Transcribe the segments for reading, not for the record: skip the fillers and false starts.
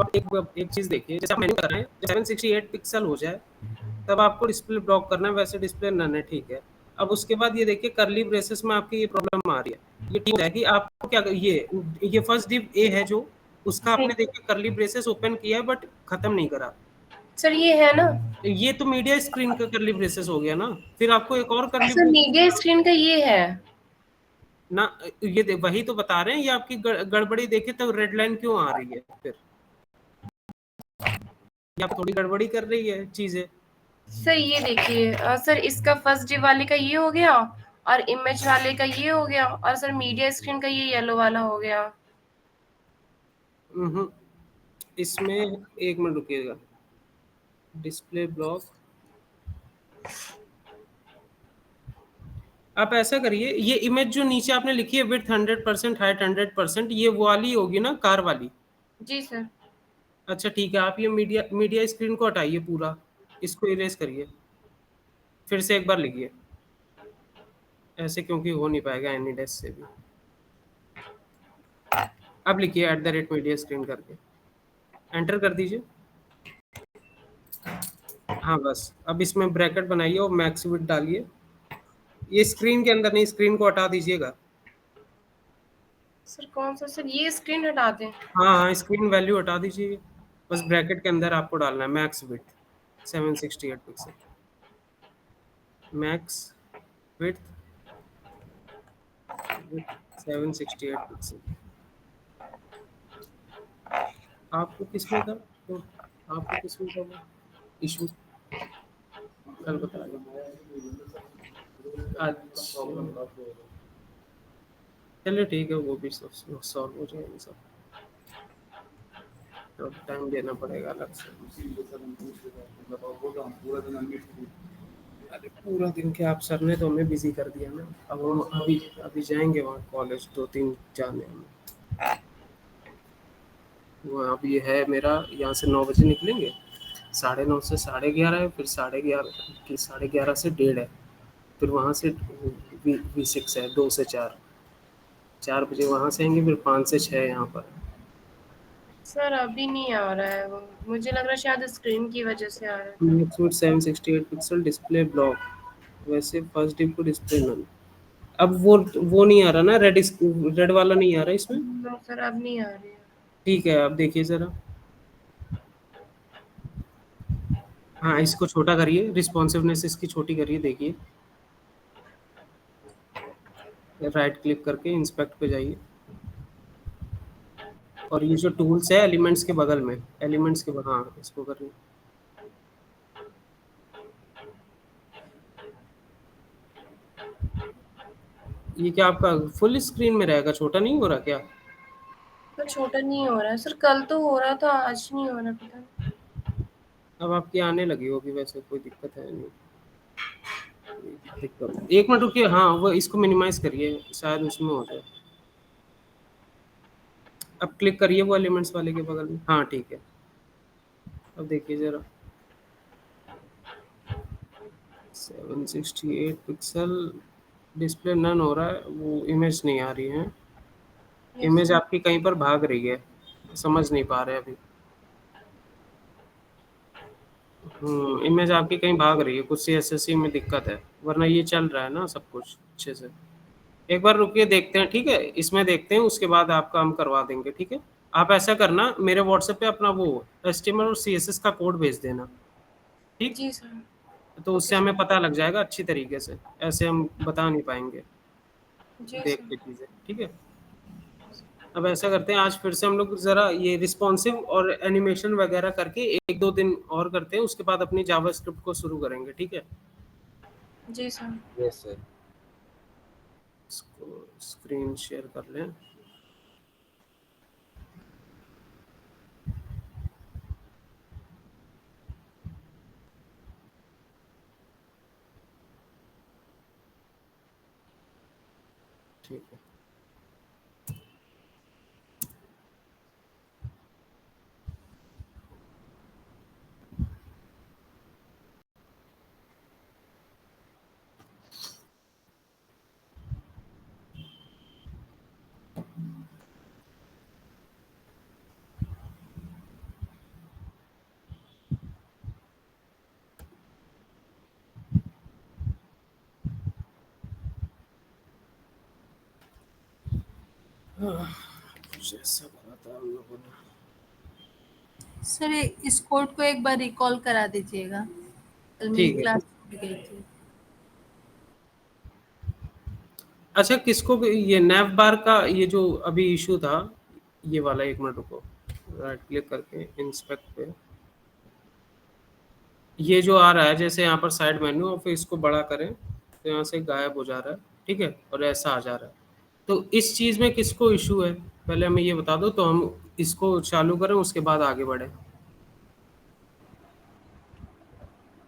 तो आप एक चीज़ देखिए, जैसे आप मेन्यू कर रहे हैं, 768 पिक्सल हो जाए, तब आपको डिस्प्ले ब्लॉक करना है, वैसे डिस्प्ले नन है, ठीक है। अब उसके बाद ये देखिए कर्ली ब्रेसेस में आपकी ये प्रॉब्लम आ रही है, ये ठीक हो जाएगी। आपको क्या ये फर्स्ट डिव ए है जो, उसका आपने देखिए कर्ली ब्रेसेस ओपन किया है बट खत्म नहीं करा। सर ये है ना? ये तो मीडिया स्क्रीन का कर्ली ब्रेसेस हो गया ना, फिर आपको एक और curly sir braces media screen का ये है। ना, वही तो बता रहे हैं, ये आपकी गड़बड़ी देखिए तो रेड लाइन क्यों आ रही है फिर, ये आप थोड़ी गड़बड़ी कर रही है चीजें। सर ये देखिए, सर इसका फर्स्ट डे वाले का ये हो गया, और इमेज वाले का ये हो गया, और सर मीडिया स्क्रीन का ये येलो वाला हो गया। इसमें एक मिनट रुकिएगा, डिस्प्ले ब्लॉक। आप ऐसा करिए, ये इमेज जो नीचे आपने लिखी है विड्थ 100%, हाइट 100%, ये वो वाली होगी ना, कार वाली। जी सर। अच्छा ठीक है, आप ये मीडिया मीडिया स्क्रीन को हटाइए पूरा, इसको इरेज करिए, फिर से एक बार लिखिए ऐसे, क्योंकि हो नहीं पाएगा एनी डेस्क से भी। अब लिखिए @मीडिया स्क्रीन करके एंटर कर दीजिए। हाँ बस, अब इसमें ब्रैकेट बनाइए और मैक्स विड्थ डालिए, ये स्क्रीन के अंदर नहीं, स्क्रीन को हटा दीजिएगा। सर कौन सा? सर ये स्क्रीन हटा दें? हाँ हाँ, स्क्रीन वैल्यू हटा दीजिए, बस ब्रैकेट के अंदर आपको डालना है max width 768 pixel, max width 768 pixel. आपको किसमें था तो, आपको किसमें था वो इशू, कल बता रहे। अच्छा चलिए ठीक है, वो भी सॉल्व हो जाएगा सब, तो टाइम देना पड़ेगा अलग से। अरे पूरा दिन क्या, आप सर ने तो हमें बिजी कर दिया ना, अब हम अभी अभी जाएंगे वहाँ कॉलेज, 2-3 जाने हमें। वो अभी है मेरा, यहाँ से 9 बजे निकलेंगे, 9:30 से 11:30 है, फिर 11:30 से 1:30 है, फिर वहाँ से V6 है, 2 से 4, 4 बजे वहाँ से आएंगे, फिर 5 से 6 यहाँ पर। सर अभी नहीं आ रहा है वो, मुझे लग रहा है शायद स्क्रीन की वजह से आ रहा था। Max width 768 pixel, display block, वैसे फर्स्ट डिप को डिस्प्ले नन। अब वो नहीं आ रहा ना, रेड वाला नहीं आ रहा इसमें। नो सर, अब नहीं आ रही है। ठीक है, अब देखिए जरा, हाँ इसको छोटा करिए, रिस्पॉन्सिवनेस इसकी छोटी करिए, देखिए राइट क्लिक करके इंस्पेक्ट पे जाइए, और ये जो टूल्स है एलिमेंट्स के बगल में, एलिमेंट्स के हाँ इसको करिए। ये क्या आपका फुल स्क्रीन में रहेगा, छोटा नहीं हो रहा क्या? सर छोटा नहीं हो रहा है सर, कल तो हो रहा था, आज नहीं हो रहा, पता नहीं। अब आपकी आने लगी होगी, वैसे कोई दिक्कत है नहीं। दिक्कत, एक मिनट रुकिए, हाँ वो इसको मिनिमाइज करिए, शायद उसमें हो जाए। अब क्लिक करिए वो एलिमेंट्स वाले के बगल में, हाँ ठीक है। अब देखिए जरा, 768 पिक्सल, डिस्प्ले नन हो रहा है, वो इमेज नहीं आ रही है, यस इमेज सर। आपकी कहीं पर भाग रही है, समझ नहीं पा रहे अभी। इमेज आपकी कहीं भाग रही है, कुछ CSS में दिक्कत है, वरना ये चल रहा है ना सब कुछ अच्छे से। एक बार रुकिए, देखते हैं, ठीक है, इसमें देखते हैं, उसके बाद आपका हम करवा देंगे, ठीक है। आप ऐसा करना, मेरे व्हाट्सएप पे अपना वो HTML और CSS का कोड भेज देना, ठीक, जी सर। तो ओके उससे हमें सर। पता लग जाएगा अच्छी तरीके से, ऐसे हम बता नहीं पाएंगे जी देख सर। के चीज़ें, ठीक है। अब ऐसा करते हैं, आज फिर से हम लोग ज़रा ये रिस्पॉन्सिव और एनिमेशन वगैरह करके 1-2 दिन और करते हैं, उसके बाद अपनी जावास्क्रिप्ट को शुरू करेंगे, ठीक है। जी सर। Yes sir. इसको स्क्रीन शेयर कर लें। ठीक है। कुछ ऐसा करा था हम लोगों ने। सर इस कोड को एक बार रिकॉल करा दीजिएगा, कल मेरी ठीक है। क्लास छूट गई थी। अच्छा, किसको ये नैव बार का ये जो अभी इशू था, ये वाला, एक मिनट रुको, राइट क्लिक करके इंस्पेक्ट पे, ये जो आ रहा है जैसे यहाँ पर साइड मेन्यू, और फिर इसको बड़ा करें तो यहाँ से गायब हो जा रहा है, ठीक है, और ऐसा आ जा रहा है। तो इस चीज़ में किसको इशू है, पहले हमें ये बता दो तो हम इसको चालू करें, उसके बाद आगे बढ़े।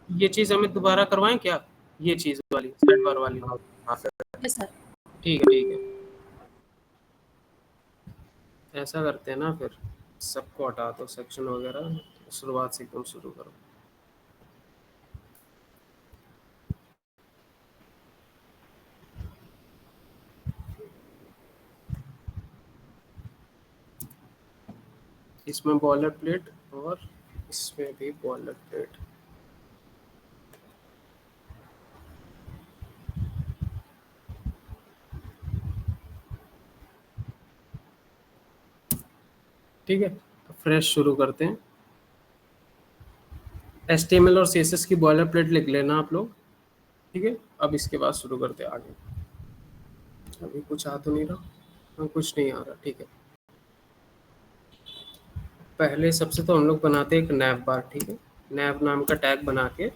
ये चीज़ हमें दोबारा करवाएं क्या, ये चीज़ वाली साइड बार वाली? हाँ सर। Yes sir. ठीक है, ठीक है, ऐसा करते हैं ना, फिर सबको हटा दो सेक्शन वगैरह, शुरुआत से एकदम शुरू करो। इसमें बॉयलर प्लेट और इसमें भी बॉयलर प्लेट। ठीक है, तो फ्रेश शुरू करते हैं। HTML और CSS की बॉयलर प्लेट लिख लेना आप लोग, ठीक है। अब इसके बाद शुरू करते हैं आगे। अभी कुछ आ तो नहीं रहा, हाँ कुछ नहीं आ रहा, ठीक है। पहले सबसे तो हम लोग बनाते हैं एक नैव बार, ठीक है, नैव नाम का टैग बना के।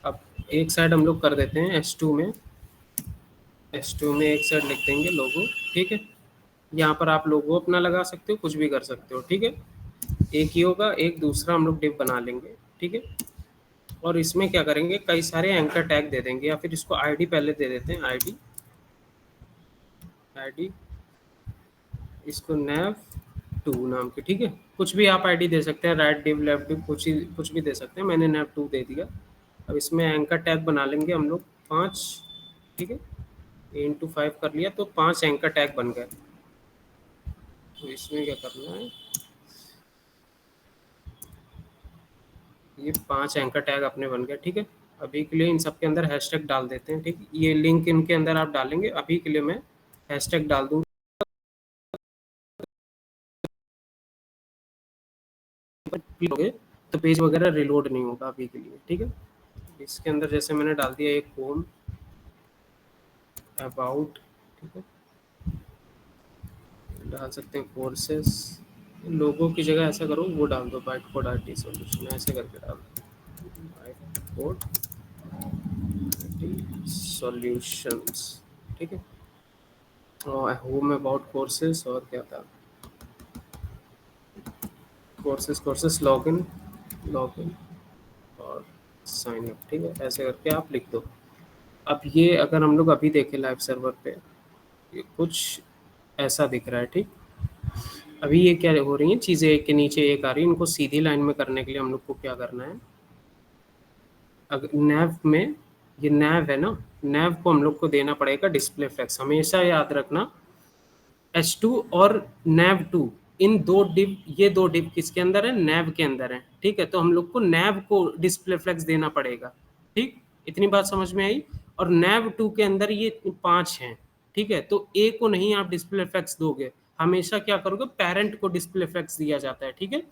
अब एक साइड हम लोग कर देते हैं S2 में, S2 में एक साइड लिख देंगे लोगो, ठीक है। यहाँ पर आप लोगो अपना लगा सकते हो, कुछ भी कर सकते हो, ठीक है। एक ही होगा, एक दूसरा हम लोग डिव बना लेंगे, ठीक है। और इसमें क्या करेंगे, कई सारे एंकर टैग दे देंगे, या फिर इसको आईडी पहले दे देते हैं, आईडी, इसको नैव 2 नाम की, ठीक है। कुछ भी आप आईडी दे सकते हैं, राइट डिव, लेफ्ट डिव, कुछ भी दे सकते हैं। मैंने नैव 2 दे दिया। अब इसमें एंकर टैग बना लेंगे हम लोग 5, ठीक है। इंटू 5 कर लिया तो 5 एंकर टैग बन गए। तो इसमें क्या करना है, ये 5 एंकर टैग अपने बन गए, ठीक है। अभी के लिए इन सब के अंदर हैशटैग डाल देते हैं, ठीक है। ये लिंक इनके अंदर आप डालेंगे, अभी के लिए मैं हैशटैग डाल दूंगा, तो पेज वगैरह रिलोड नहीं होगा अभी के लिए, ठीक है। इसके अंदर जैसे मैंने डाल दिया एक होम, अबाउट, ठीक है, डाल सकते हैं कोर्सेस, लोगों की जगह ऐसा करो वो डाल दो, बाइट कोड आईटी सॉल्यूशन, ऐसे करके डाल दो, बाइट कोड आईटी सॉल्यूशंस, ठीक है। और होम अबाउट कोर्सेस, और क्या था, कोर्सेस लॉगिन और साइन अप, ठीक है, ऐसे करके आप लिख दो। अब ये अगर हम लोग अभी देखें लाइव सर्वर पे, ये कुछ ऐसा दिख रहा है, ठीक। अभी ये क्या हो रही है चीज़ें, एक के नीचे एक आ रही है, इनको सीधी लाइन में करने के लिए हम लोग को क्या करना है, अगर नैव में ये नैव है ना, नैव को हम लोग को देना पड़ेगा डिस्प्ले फ्लेक्स। हमेशा याद रखना S2 और nav2, इन दो डिव, ये दो डिव किसके अंदर है, नैव के अंदर है, ठीक है। तो हम लोग को नैव को डिस्प्ले फ्लेक्स देना पड़ेगा, ठीक, इतनी बात समझ में आई। और nav2 के अंदर ये 5 हैं, ठीक है। तो ए को नहीं आप डिस्प्ले फ्लेक्स दोगे, हमेशा क्या करोगे, पेरेंट को डिस्प्ले फ्लेक्स दिया जाता है, ठीक है।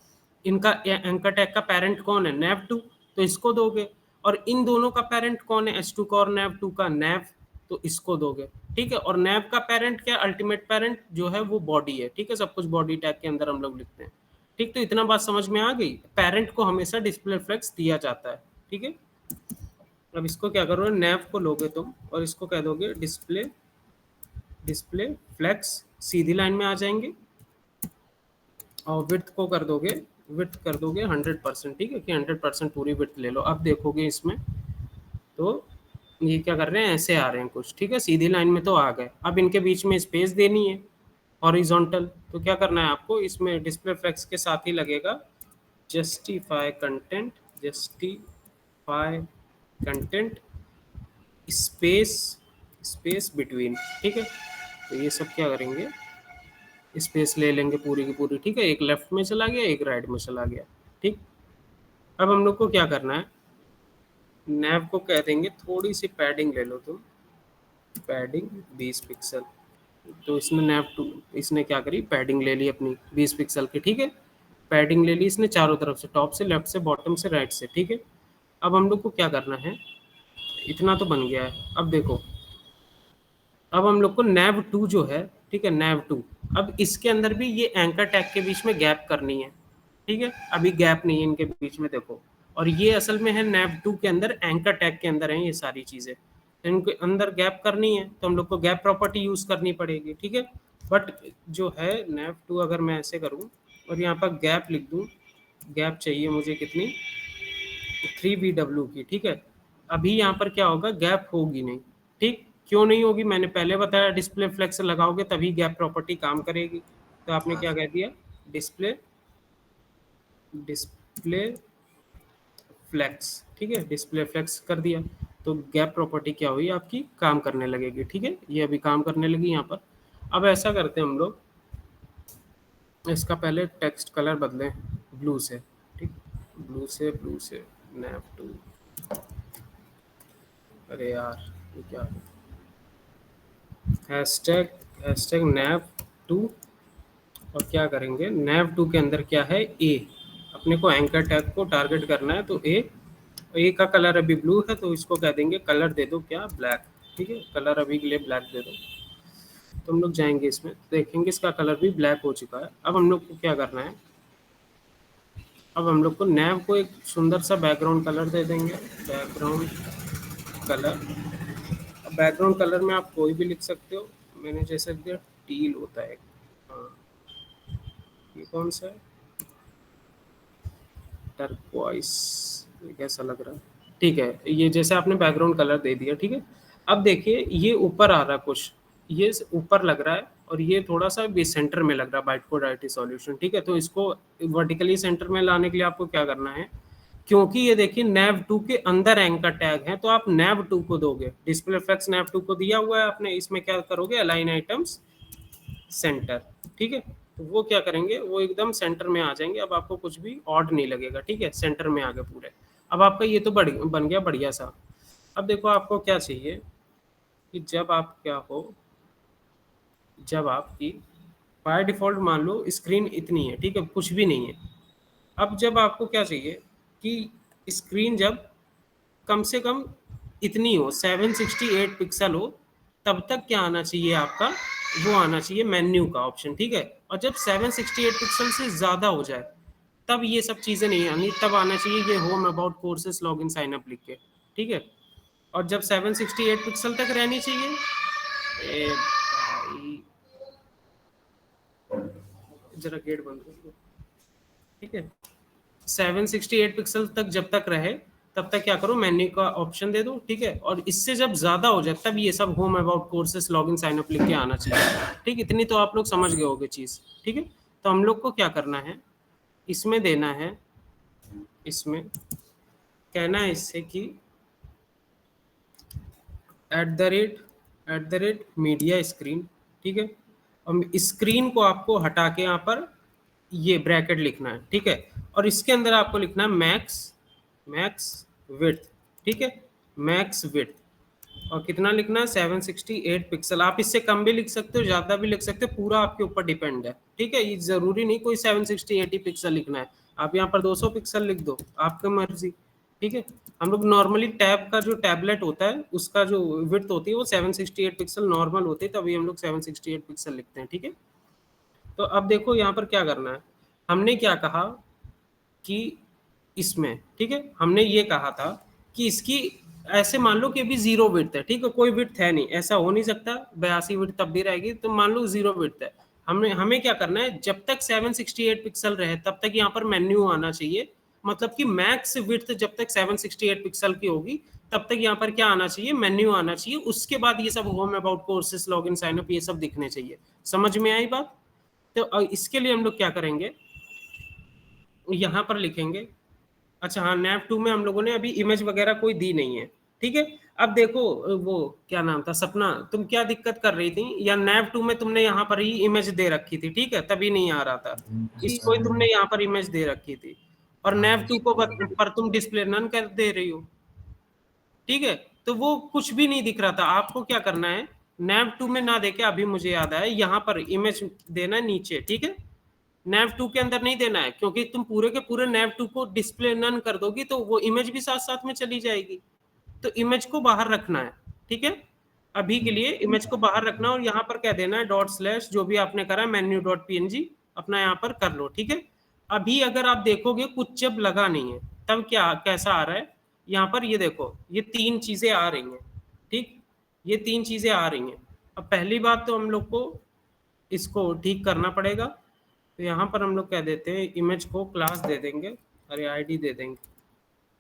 इनका एंकर टैग का पेरेंट कौन है, nav2, तो इसको दोगे। और इन दोनों का पेरेंट कौन है, S2 का और nav2 का, नैव, तो इसको दोगे, ठीक है। और नैव का पेरेंट क्या, अल्टीमेट पेरेंट जो है वो बॉडी है, ठीक है। सब कुछ बॉडी टैग के अंदर हम लोग लिखते हैं, ठीक। तो इतना बात समझ में आ गई, पेरेंट को हमेशा डिस्प्ले फ्लेक्स दिया जाता है, ठीक है। अब इसको क्या करोगे, नैव को लोगे तुम और इसको कह दोगे डिस्प्ले फ्लेक्स, सीधी लाइन में आ जाएंगे। और विड्थ को कर दोगे, विड्थ कर दोगे 100%, ठीक है, कि 100% पूरी विड्थ ले लो। अब देखोगे इसमें तो ये क्या कर रहे हैं, ऐसे आ रहे हैं कुछ, ठीक है, सीधी लाइन में तो आ गए। अब इनके बीच में स्पेस देनी है हॉरिजॉन्टल, तो क्या करना है आपको, इसमें डिस्प्ले फ्लेक्स के साथ ही लगेगा justify content, justify content space between, ठीक है। तो ये सब क्या करेंगे, स्पेस ले लेंगे पूरी की पूरी, ठीक है। एक लेफ्ट में चला गया, एक राइट में चला गया, ठीक। अब हम लोग को क्या करना है, नैव को कह देंगे थोड़ी सी पैडिंग ले लो तुम, पैडिंग 20 पिक्सल, तो इसने नैव टू, इसने क्या करी, पैडिंग ले ली अपनी 20 पिक्सल की, ठीक है। पैडिंग ले ली इसने चारों तरफ से, टॉप से, लेफ्ट से, बॉटम से, राइट से, ठीक है। अब हम लोग को क्या करना है, इतना तो बन गया है। अब देखो, अब हम लोग को नैव टू जो है, ठीक है, नैव टू, अब इसके अंदर भी ये एंकर टैग के बीच में गैप करनी है, ठीक है। अभी गैप नहीं है इनके बीच में, देखो। और ये असल में है नैव टू के अंदर, एंकर टैग के अंदर है ये सारी चीजें। इनके अंदर गैप करनी है तो हम लोग को गैप प्रॉपर्टी यूज करनी पड़ेगी, ठीक है। बट जो है नैव टू, अगर मैं ऐसे करूँ और यहाँ पर गैप लिख दूँ, गैप चाहिए मुझे कितनी, 3BW की, ठीक है। अभी यहाँ पर क्या होगा, गैप होगी नहीं, ठीक। क्यों नहीं होगी, मैंने पहले बताया, डिस्प्ले फ्लेक्स लगाओगे तभी गैप प्रॉपर्टी काम करेगी। तो आपने क्या कह दिया, डिस्प्ले डिस्प्ले फ्लेक्स, ठीक है, डिस्प्ले फ्लेक्स कर दिया। तो गैप प्रॉपर्टी क्या हुई आपकी, काम करने लगेगी, ठीक है। ये अभी काम करने लगी यहाँ पर। अब ऐसा करते हैं हम लोग, इसका पहले टेक्स्ट कलर बदलें ब्लू से, ठीक, ब्लू से नैव टू। अरे यार ये क्या, हैशटैग हैशटैग नैव टू, और क्या करेंगे, नैव टू के अंदर क्या है, ए, अपने को एंकर टैग को टारगेट करना है, तो ए का कलर अभी ब्लू है, तो इसको कह देंगे कलर दे दो क्या, ब्लैक, ठीक है, कलर अभी के लिए ब्लैक दे दो। तो हम लोग जाएंगे इसमें, देखेंगे इसका कलर भी ब्लैक हो चुका है। अब हम लोग को क्या करना है, अब हम लोग को नैव को एक सुंदर सा बैकग्राउंड कलर दे देंगे, बैकग्राउंड कलर। बैकग्राउंड कलर में आप कोई भी लिख सकते हो, मैंने जैसे दिया टील होता है, हाँ, ये कौन सा है, टर्कोइस, ये कैसा लग रहा है, ठीक है। ये जैसे आपने बैकग्राउंड कलर दे दिया, ठीक है। अब देखिए ये ऊपर आ रहा कुछ, ये ऊपर लग रहा है, और ये थोड़ा सा भी सेंटर में लग रहा है, बाइट कोड आईटी सॉल्यूशन, ठीक है। तो इसको वर्टिकली सेंटर में लाने के लिए आपको क्या करना है, क्योंकि ये देखिए नैव टू के अंदर एंकर टैग है, तो आप नैव टू को दोगे, डिस्प्ले फ्लेक्स नैव टू को दिया हुआ है आपने, इसमें क्या करोगे, अलाइन आइटम्स सेंटर, ठीक है। तो वो क्या करेंगे, वो एकदम सेंटर में आ जाएंगे, अब आपको कुछ भी ऑड नहीं लगेगा, ठीक है, सेंटर में आ गए पूरे। अब आपका ये तो बन गया बढ़िया सा। अब देखो आपको क्या चाहिए, कि जब आप क्या हो, जब आपकी बाय डिफॉल्ट मान लो स्क्रीन इतनी है, ठीक है, कुछ भी नहीं है। अब जब आपको क्या चाहिए, कि स्क्रीन जब कम से कम इतनी हो, 768 पिक्सल हो, तब तक क्या आना चाहिए आपका, वो आना चाहिए मेन्यू का ऑप्शन, ठीक है। और जब 768 पिक्सल से ज़्यादा हो जाए, तब ये सब चीज़ें नहीं आनी, तब आना चाहिए ये home about courses login sign up लिख के, ठीक है। और जब 768 पिक्सल तक रहनी चाहिए, ए भाई जरा गेट बंद कर दो, ठीक है। 768 पिक्सल तक जब तक रहे, तब तक क्या करो, मेन्यू का ऑप्शन दे दो, ठीक है। और इससे जब ज्यादा हो जाए, तब ये सब home about courses login sign up लिख के आना चाहिए, ठीक। इतनी तो आप लोग समझ गए होगे चीज, ठीक है। तो हम लोग को क्या करना है, इसमें देना है, इसमें कहना है इससे कि at the rate media screen, ठीक है। और स्क्रीन को आपको हटा के यहाँ पर ये ब्रैकेट लिखना है, ठीक है। और इसके अंदर आपको लिखना है मैक्स विड्थ, ठीक है, मैक्स विड्थ। और कितना लिखना है, 768 पिक्सल। आप इससे कम भी लिख सकते हो, ज्यादा भी लिख सकते हो, पूरा आपके ऊपर डिपेंड है, ठीक है। ये जरूरी नहीं कोई 768 ही पिक्सल लिखना है, आप यहाँ पर 200 पिक्सल लिख दो, आपकी मर्जी, ठीक है। हम लोग नॉर्मली टैब का जो टैबलेट होता है, उसका जो विड्थ होती है वो 768 पिक्सल नॉर्मल होती है, तभी हम लोग 768 पिक्सल लिखते हैं, ठीक है। तो अब देखो यहाँ पर क्या करना है, हमने क्या कहा कि इसमें, ठीक है, हमने ये कहा था कि इसकी ऐसे मान लो कि अभी 0 विड्थ है, ठीक है, कोई विड्थ है नहीं, ऐसा हो नहीं सकता, 82 विड्थ तब भी रहेगी, तो मान लो 0 विड्थ है। हमें क्या करना है, जब तक 768 पिक्सल रहे तब तक यहाँ पर मेन्यू आना चाहिए, मतलब कि मैक्स विड्थ जब तक 768 पिक्सल की होगी, तब तक यहाँ पर क्या आना चाहिए, मेन्यू आना चाहिए। उसके बाद ये सब home about courses login sign up ये सब दिखने चाहिए। समझ में आई बात? तो इसके लिए हम लोग क्या करेंगे, यहाँ पर लिखेंगे, अच्छा हाँ, नैव टू में हम लोगों ने अभी इमेज वगैरह कोई दी नहीं है, ठीक है। अब देखो वो क्या नाम था, सपना, तुम क्या दिक्कत कर रही थी, या नैव टू में तुमने यहाँ पर ही इमेज दे रखी थी, ठीक है, तभी नहीं आ रहा था। जी इसको ही सर। तुमने यहाँ पर इमेज दे रखी थी, और नैव टू को पर तुम डिस्प्ले नन कर दे रही हो, ठीक है। तो वो कुछ भी नहीं दिख रहा था, आपको क्या करना है, nav 2 में ना देके अभी मुझे याद आया, यहाँ पर इमेज देना है नीचे, ठीक है। nav 2 के अंदर नहीं देना है, क्योंकि तुम पूरे के पूरे nav 2 को डिस्प्ले नन कर दोगी तो वो इमेज भी साथ साथ में चली जाएगी। तो इमेज को बाहर रखना है, ठीक है। अभी के लिए इमेज को बाहर रखना, और यहाँ पर क्या देना है, डॉट स्लैश जो भी आपने करा मेन्यू डॉट png अपना यहाँ पर कर लो, ठीक है। अभी अगर आप देखोगे कुछ जब लगा नहीं है तब क्या कैसा आ रहा है, यहाँ पर ये देखो ये 3 चीजें आ रही हैं, ठीक, ये 3 चीजें आ रही हैं। अब पहली बात तो हम लोग को इसको ठीक करना पड़ेगा। तो यहाँ पर हम लोग कह देते हैं इमेज को क्लास दे देंगे, अरे आईडी दे देंगे,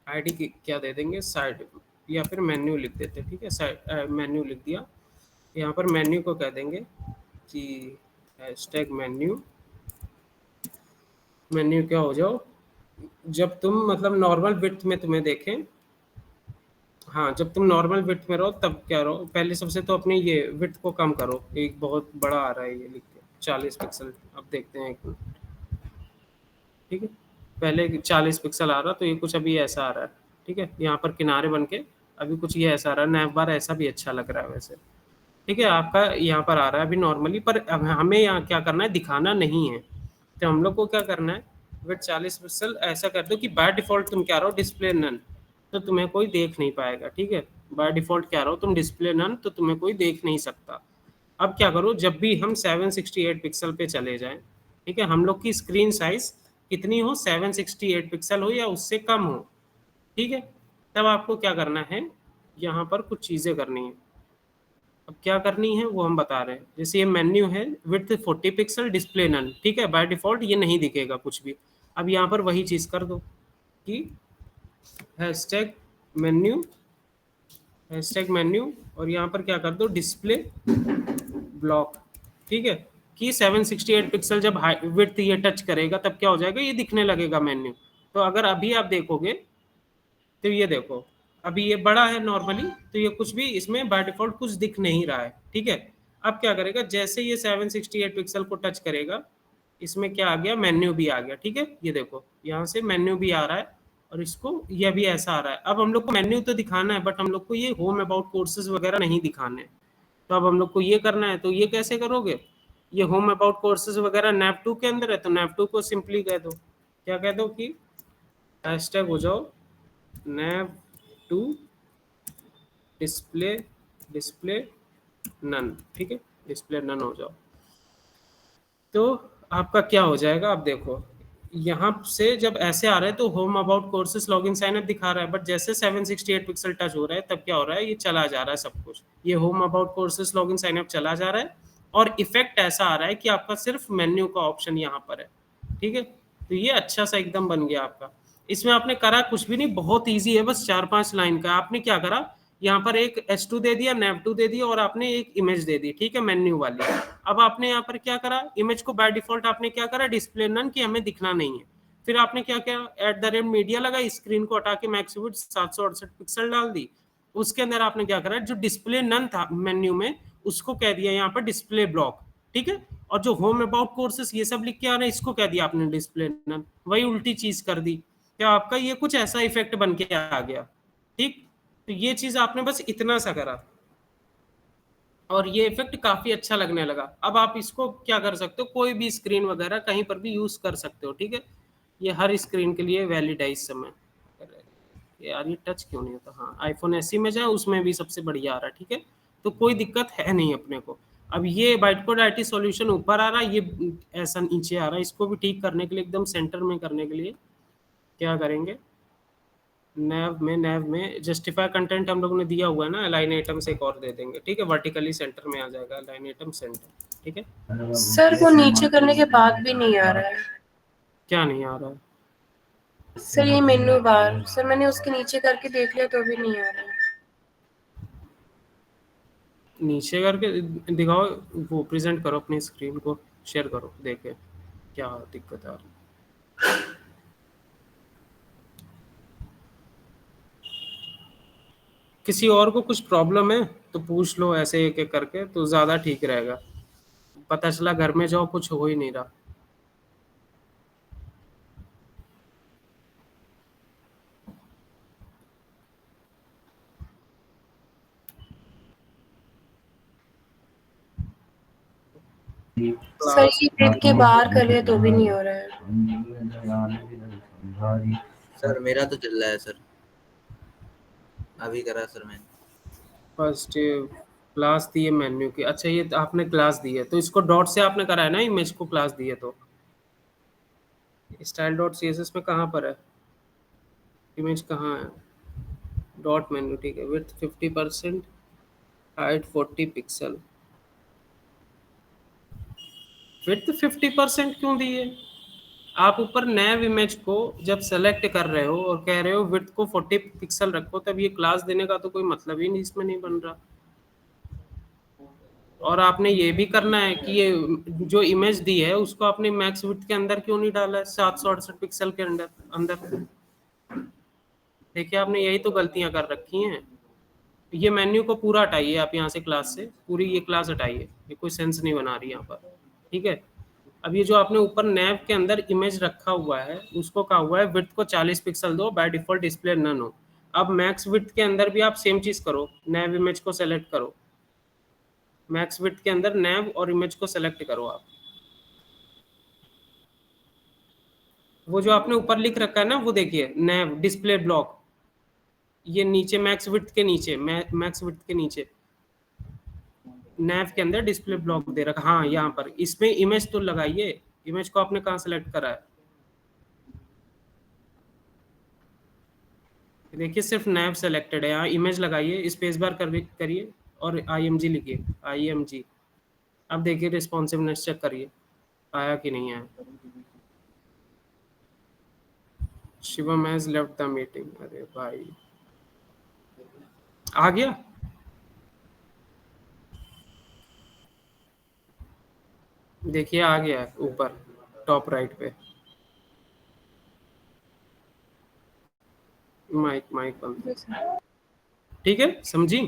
आईडी की क्या दे देंगे, साइड, या फिर मेन्यू लिख देते, ठीक है। साइड मेन्यू लिख दिया। यहाँ पर मेन्यू को कह देंगे कि हैशटैग मेन्यू, मेन्यू क्या हो जाओ जब तुम मतलब नॉर्मल विड्थ में तुम्हें देखें, हाँ जब तुम नॉर्मल विड्थ में रहो तब क्या रहो, पहले सबसे तो अपने ये विड्थ को कम करो, एक बहुत बड़ा आ रहा है ये लिख के 40 पिक्सल। अब देखते हैं एक मिनट, ठीक है। पहले 40 पिक्सल आ रहा, तो ये कुछ अभी ऐसा आ रहा है, ठीक है। यहाँ पर किनारे बन के अभी कुछ ये ऐसा आ रहा है, नैव बार ऐसा भी अच्छा लग रहा है वैसे, ठीक है। आपका यहाँ पर आ रहा है अभी नॉर्मली, पर अब हमें यहाँ क्या करना है, दिखाना नहीं है। तो हम लोग को क्या करना है, विथ 40 पिक्सल ऐसा कर दो कि बाय डिफॉल्ट तुम क्या रहो, डिस्प्ले नन, तो तुम्हें कोई देख नहीं पाएगा, ठीक है। बाय डिफॉल्ट क्या रहो तुम, डिस्प्ले नन, तो तुम्हें कोई देख नहीं सकता। अब क्या करो, जब भी हम 768 पिक्सल पे चले जाएं, ठीक है, हम लोग की स्क्रीन साइज कितनी हो, 768 पिक्सल हो या उससे कम हो, ठीक है। तब आपको क्या करना है, यहाँ पर कुछ चीज़ें करनी है। अब क्या करनी है वो हम बता रहे हैं। जैसे ये मेन्यू है विड्थ 40 पिक्सल डिस्प्ले नन, ठीक है, बाय डिफॉल्ट ये नहीं दिखेगा कुछ भी। अब यहाँ पर वही चीज़ कर दो कि हैशटैग मेन्यू, हैशटैग मेन्यू, और यहाँ पर क्या कर दो, डिस्प्ले ब्लॉक, ठीक है। कि 768 पिक्सल जब विड्थ ये टच करेगा तब क्या हो जाएगा, ये दिखने लगेगा मेन्यू। तो अगर अभी आप देखोगे तो ये देखो अभी ये बड़ा है नॉर्मली, तो ये कुछ भी इसमें बाय डिफॉल्ट कुछ दिख नहीं रहा है, ठीक है। अब क्या करेगा, जैसे ये 768 पिक्सल को टच करेगा, इसमें क्या आ गया, मेन्यू भी आ गया, ठीक है। ये देखो यहाँ से मेन्यू भी आ रहा है, और इसको ये भी ऐसा आ रहा है। अब हम लोग को मेन्यू तो दिखाना है, बट हम लोग को ये होम अबाउट कोर्सेज वगैरह नहीं दिखाने हैं। तो अब हम लोग को ये करना है, तो ये कैसे करोगे, ये होम अबाउट कोर्सेज वगैरह नैव 2 के अंदर है, तो नैव 2 को सिंपली कह दो, क्या कह दो कि हैशटैग हो जाओ नैव 2 डिस्प्ले, डिस्प्ले नन, ठीक है, डिस्प्ले नन हो जाओ। तो आपका क्या हो जाएगा, अब देखो यहाँ से जब ऐसे आ रहा है तो home about courses login sign up दिखा रहा है, बट जैसे 768 पिक्सल टच हो रहा है तब क्या हो रहा है, ये चला जा रहा है सब कुछ, ये home about courses login sign up चला जा रहा है, और इफेक्ट ऐसा आ रहा है कि आपका सिर्फ मेन्यू का ऑप्शन यहाँ पर है, ठीक है। तो ये अच्छा सा एकदम बन गया आपका। इसमें आपने करा कुछ भी नहीं, बहुत ईजी है, बस 4-5 लाइन का। आपने क्या करा, यहाँ पर एक H2 दे दिया, nav2 दे दिया, और आपने एक इमेज दे दी, ठीक है, मेन्यू वाली। अब आपने यहाँ पर क्या करा, इमेज को बाय डिफॉल्ट आपने क्या करा, डिस्प्ले नन, कि हमें दिखना नहीं है। फिर आपने क्या किया, @मीडिया लगा, स्क्रीन को हटा के मैक्स विड्थ 768 पिक्सल डाल दी। उसके अंदर आपने क्या करा, जो डिस्प्ले नन था मेन्यू में, उसको कह दिया यहाँ पर डिस्प्ले ब्लॉक, ठीक है। और जो होम अबाउट कोर्सेस ये सब लिख के आ रहे हैं, इसको कह दिया आपने डिस्प्ले नन, वही उल्टी चीज कर दी। क्या आपका ये कुछ ऐसा इफेक्ट बन के आ गया, ठीक। तो ये चीज आपने बस इतना सा करा, और ये इफेक्ट काफी अच्छा लगने लगा। अब आप इसको क्या कर सकते हो, कोई भी स्क्रीन वगैरह कहीं पर भी यूज कर सकते हो, ठीक है। ये हर स्क्रीन के लिए वैलिड है इस समय। यार ये टच क्यों नहीं होता, हाँ आईफोन एसई में जाए उसमें भी सबसे बढ़िया आ रहा है, ठीक है। तो कोई दिक्कत है नहीं अपने को। अब ये बाइटकोड आईटी सॉल्यूशन ऊपर आ रहा है, ये ऐसा नीचे आ रहा है। इसको भी ठीक करने के लिए, एकदम सेंटर में करने के लिए क्या करेंगे, नैव में जस्टिफाई कंटेंट हम लोग ने दिया हुआ है ना, अलाइन आइटम से एक और दे देंगे, ठीक है। वर्टिकली सेंटर में आ जाएगा अलाइन आइटम सेंटर, ठीक है। सर वो नीचे करने के बाद भी नहीं आ रहा है। क्या नहीं आ रहा है, सर ये मेन्यू बार, सर मैंने उसके नीचे करके देख लिया तो भी नहीं आ रहा है। नीचे करके दिखाओ, वो प्रेजेंट करो अपनी स्क्रीन को, शेयर करो, देखे क्या दिक्कत आ रही है। किसी और को कुछ प्रॉब्लम है तो पूछ लो, ऐसे एक एक करके तो ज़्यादा ठीक रहेगा। पता चला घर में जाओ कुछ हो ही नहीं रहा। सर क्लास ये वेब के बाहर कर लिया तो भी नहीं हो रहा है। सर मेरा तो चल रहा है सर, अभी करा सर मैंने। फर्स्ट क्लास दी है मेन्यू की। अच्छा ये आपने क्लास दी है तो इसको डॉट से आपने करा है ना, इमेज को क्लास दी है तो style dot C S S में कहाँ पर है, इमेज कहाँ है, डॉट मेन्यू ठीक है, विड्थ 50%, हाइट 40 पिक्सल। विड्थ 50% क्यों दी है? आप ऊपर नैव इमेज को जब सेलेक्ट कर रहे हो और कह रहे हो विड्थ को 40 पिक्सल रखो, तब ये क्लास देने का तो कोई मतलब ही नहीं इसमें नहीं बन रहा। और आपने ये भी करना है कि ये जो इमेज दी है उसको आपने मैक्स विड्थ के अंदर क्यों नहीं डाला है, 768 पिक्सल के अंदर अंदर। देखिए आपने यही तो गलतियां कर रखी हैं। ये मेन्यू को पूरा हटाइए आप यहाँ से, क्लास से पूरी ये क्लास हटाइए, ये कोई सेंस नहीं बना रही यहाँ पर, ठीक है। अब ये जो आपने ऊपर नैव के अंदर इमेज रखा हुआ है उसको कहा हुआ है विड्थ को 40 पिक्सल दो, बाय डिफॉल्ट डिस्प्ले नन हो। अब मैक्स विड्थ के अंदर भी आप सेम चीज करो, नैव इमेज को सेलेक्ट करो, मैक्स विड्थ के अंदर नैव और इमेज को सेलेक्ट करो आप। वो जो आपने ऊपर लिख रखा है ना वो देखिए नैव डिस्प्ले ब्लॉक, ये नीचे मैक्स विड्थ के नीचे, मैक्स विड्थ के नीचे नैव के अंदर डिस्प्ले ब्लॉक दे रखा, हाँ यहाँ पर इसमें इमेज तो लगाइए, इमेज को आपने कहाँ सेलेक्ट करा है, देखिए सिर्फ नैव सेलेक्टेड है, यहाँ इमेज लगाइए, स्पेस बार करिए और IMG लिखिए, IMG। अब देखिए रिस्पॉन्सिवनेस चेक करिए आया कि नहीं आया। Shivam has left the meeting, अरे भाई आ गया। देखिए आ गया है ऊपर टॉप राइट पे, माइक माइक बंद, ठीक है समझी।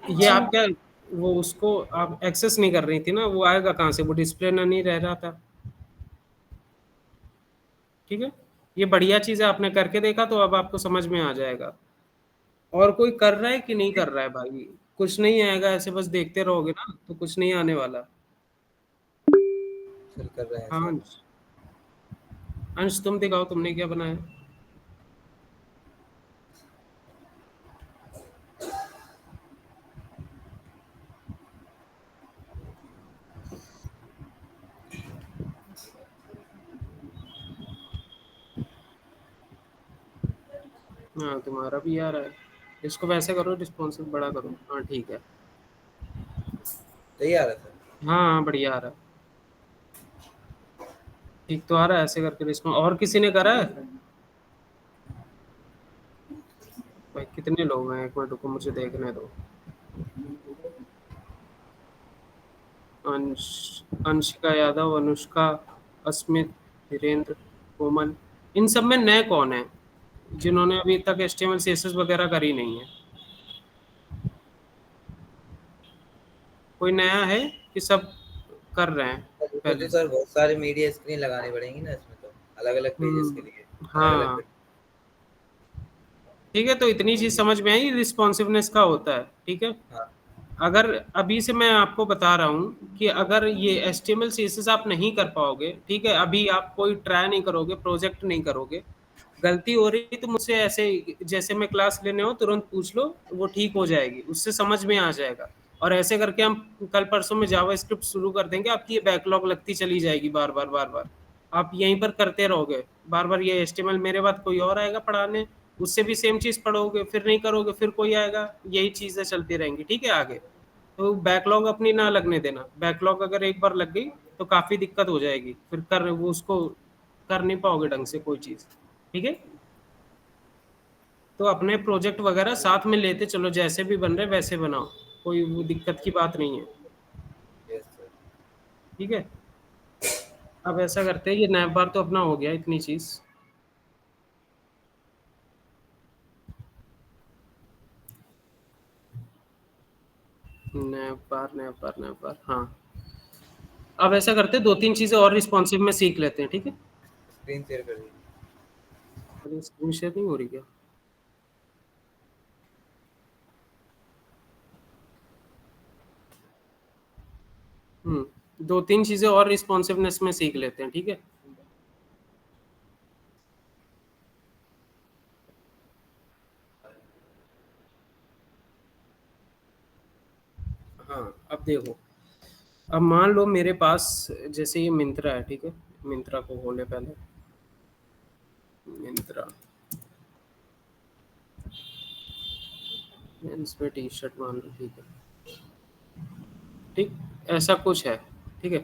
ये जी आप क्या, वो उसको आप एक्सेस नहीं कर रही थी ना, वो आएगा कहाँ से, वो डिस्प्ले ना नहीं रह रहा था, ठीक है। ये बढ़िया चीज है, आपने करके देखा तो अब आपको समझ में आ जाएगा। और कोई कर रहा है कि नहीं कर रहा है भाई, कुछ नहीं आएगा, ऐसे बस देखते रहोगे ना तो कुछ नहीं आने वाला। सर कर रहे हैं हाँ सर। अंश, अंश तुम दिखाओ तुमने क्या बनाया। हाँ तुम्हारा भी आ रहा है, इसको वैसे करो, रिस्पॉन्सिव बड़ा करो, हाँ ठीक है। सही आ रहा है सर। हाँ हाँ बढ़िया आ रहा है, ठीक तो आ रहा है, ऐसे करके रिस्पॉन्स। और किसी ने करा है भाई, कितने लोग हैं, एक मिनट रुको मुझे देखने दो। अंश, अंशिका यादव, अनुष्का, अस्मित, धीरेन्द्र, कोमल, इन सब में नए कौन है जिन्होंने अभी तक HTML CSS वगैरह करी नहीं है? कोई नया है कि सब कर रहे हैं मुझे तो पहले से? सर बहुत सारे मीडिया स्क्रीन लगानी पड़ेंगी ना इसमें, तो अलग अलग पेजेस के लिए अलग अलग। हाँ ठीक है, तो इतनी चीज समझ में आई, रिस्पॉन्सिवनेस का होता है, ठीक है। हाँ अगर अभी से मैं आपको बता रहा हूँ कि अगर ये HTML CSS आप नहीं कर पाओगे, ठीक है, अभी आप कोई ट्राई नहीं करोगे, प्रोजेक्ट नहीं करोगे, गलती हो रही तो मुझसे ऐसे जैसे मैं क्लास लेने हो तुरंत पूछ लो, वो ठीक हो जाएगी, उससे समझ में आ जाएगा। और ऐसे करके हम कल परसों में जावा स्क्रिप्ट शुरू कर देंगे, आपकी ये बैकलॉग लगती चली जाएगी बार बार बार बार, आप यहीं पर करते रहोगे बार बार ये HTML, मेरे बाद कोई और आएगा पढ़ाने, उससे भी सेम चीज पढ़ोगे, फिर नहीं करोगे, फिर कोई आएगा, यही चीजें चलती रहेंगी, ठीक है आगे। तो बैकलॉग अपनी ना लगने देना, बैकलॉग अगर एक बार लग गई तो काफी दिक्कत हो जाएगी, फिर कर वो उसको कर नहीं पाओगे ढंग से कोई चीज, ठीक है। तो अपने प्रोजेक्ट वगैरह साथ में लेते चलो, जैसे भी बन रहे वैसे बनाओ, कोई वो दिक्कत की बात नहीं है, यस सर। ठीक है। अब ऐसा करते हैं, ये नैप बार तो अपना हो गया इतनी चीज, नैप बार हाँ। अब ऐसा करते हैं, दो तीन चीजें और रिस्पॉन्सिव में सीख लेते हैं, ठीक है। स्क्रीन शेयर कर दीजिए। अरे स्क्रीन शेयर नहीं हो रही क्या? दो तीन चीजें और रिस्पॉन्सिवनेस में सीख लेते हैं, ठीक है। हाँ अब देखो, अब मान लो मेरे पास जैसे ये मिंत्रा है, ठीक है, मिंत्रा को खोले पहले, मिंत्रा इस पे टी शर्ट मान लो, ठीक है, ठीक, ऐसा कुछ है, ठीक है।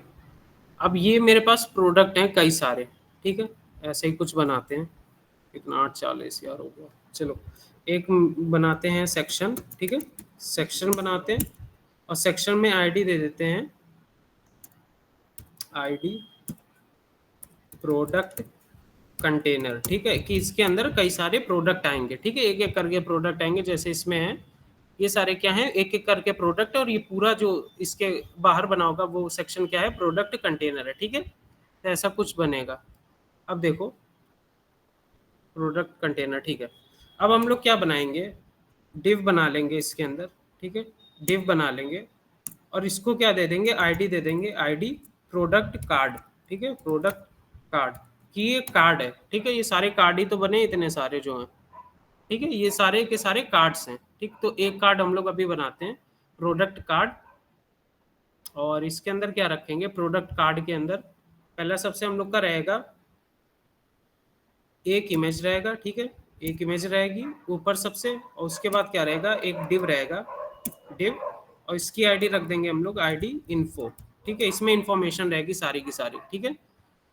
अब ये मेरे पास प्रोडक्ट हैं कई सारे, ठीक है, ऐसे ही कुछ बनाते हैं, कितना 840 यार हो गया, चलो एक बनाते हैं सेक्शन, ठीक है, सेक्शन बनाते हैं और सेक्शन में आईडी दे देते हैं, आईडी प्रोडक्ट कंटेनर, ठीक है, कि इसके अंदर कई सारे प्रोडक्ट आएंगे, ठीक है, एक एक करके प्रोडक्ट आएंगे, जैसे इसमें है ये सारे क्या है, एक एक करके प्रोडक्ट, और ये पूरा जो इसके बाहर बना होगा वो सेक्शन क्या है, प्रोडक्ट कंटेनर है, ठीक है, तो ऐसा कुछ बनेगा। अब देखो प्रोडक्ट कंटेनर, ठीक है, अब हम लोग क्या बनाएंगे, डिव बना लेंगे इसके अंदर, ठीक है, डिव बना लेंगे और इसको क्या दे देंगे, आईडी दे देंगे, आईडी प्रोडक्ट कार्ड, ठीक है, प्रोडक्ट कार्ड, कि ये कार्ड है, ठीक है, ये सारे कार्ड ही तो बने इतने सारे जो हैं, ठीक है, ये सारे के सारे कार्ड्स हैं, ठीक, तो एक कार्ड हम लोग अभी बनाते हैं, प्रोडक्ट कार्ड, और इसके अंदर क्या रखेंगे, प्रोडक्ट कार्ड के अंदर पहला सबसे हम लोग का रहेगा एक इमेज रहेगा, ठीक है, एक इमेज रहेगी ऊपर सबसे, और उसके बाद क्या रहेगा, एक डिव रहेगा, डिव, और इसकी आईडी रख देंगे हम लोग, आईडी इन्फो, ठीक है, इसमें इंफॉर्मेशन रहेगी सारी की सारी, ठीक है।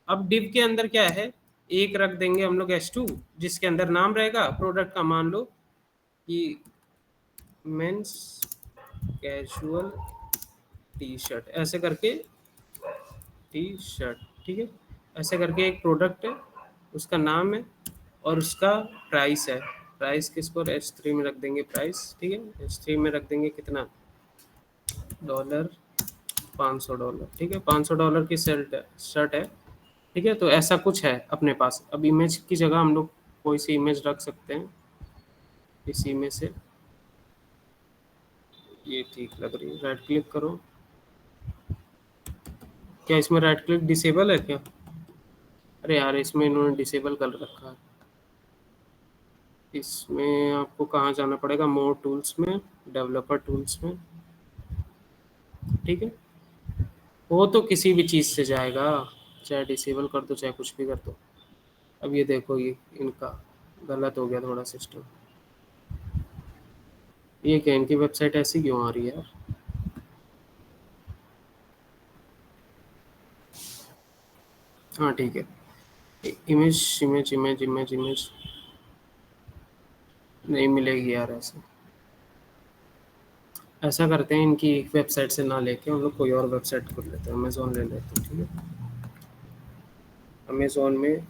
अब डिव के अंदर क्या है, एक रख देंगे हम लोग S2, जिसके अंदर नाम रहेगा प्रोडक्ट का, मान लो कि मेंस कैजुअल टी शर्ट, ऐसे करके टी शर्ट, ठीक है, ऐसे करके एक प्रोडक्ट है, उसका नाम है और उसका प्राइस है, प्राइस किसको H3 में रख देंगे प्राइस, ठीक है, H3 में रख देंगे कितना, $500, ठीक है, $500 की शर्ट है, ठीक है, तो ऐसा कुछ है अपने पास। अब इमेज की जगह हम लोग कोई सी इमेज रख सकते हैं, इसी में से ये ठीक लग रही है, राइट क्लिक करो, क्या इसमें राइट क्लिक डिसेबल है क्या, अरे यार इसमें इन्होंने डिसेबल कर रखा है, इसमें आपको कहाँ जाना पड़ेगा, मोर टूल्स में, डेवलपर टूल्स में, ठीक है, वो तो किसी भी चीज़ से जाएगा, चाहे डिसेबल कर दो चाहे कुछ भी कर दो। अब ये देखो ये इनका गलत हो गया थोड़ा सिस्टम, ये क्या इनकी वेबसाइट ऐसी क्यों आ रही है यार, हाँ ठीक है, image image image image image नहीं मिलेगी यार, ऐसा करते हैं, इनकी वेबसाइट से ना लेके हम लोग कोई और वेबसाइट खोल लेते हैं, अमेज़ोन ले लेते हैं, ठीक है, अमेज़ोन में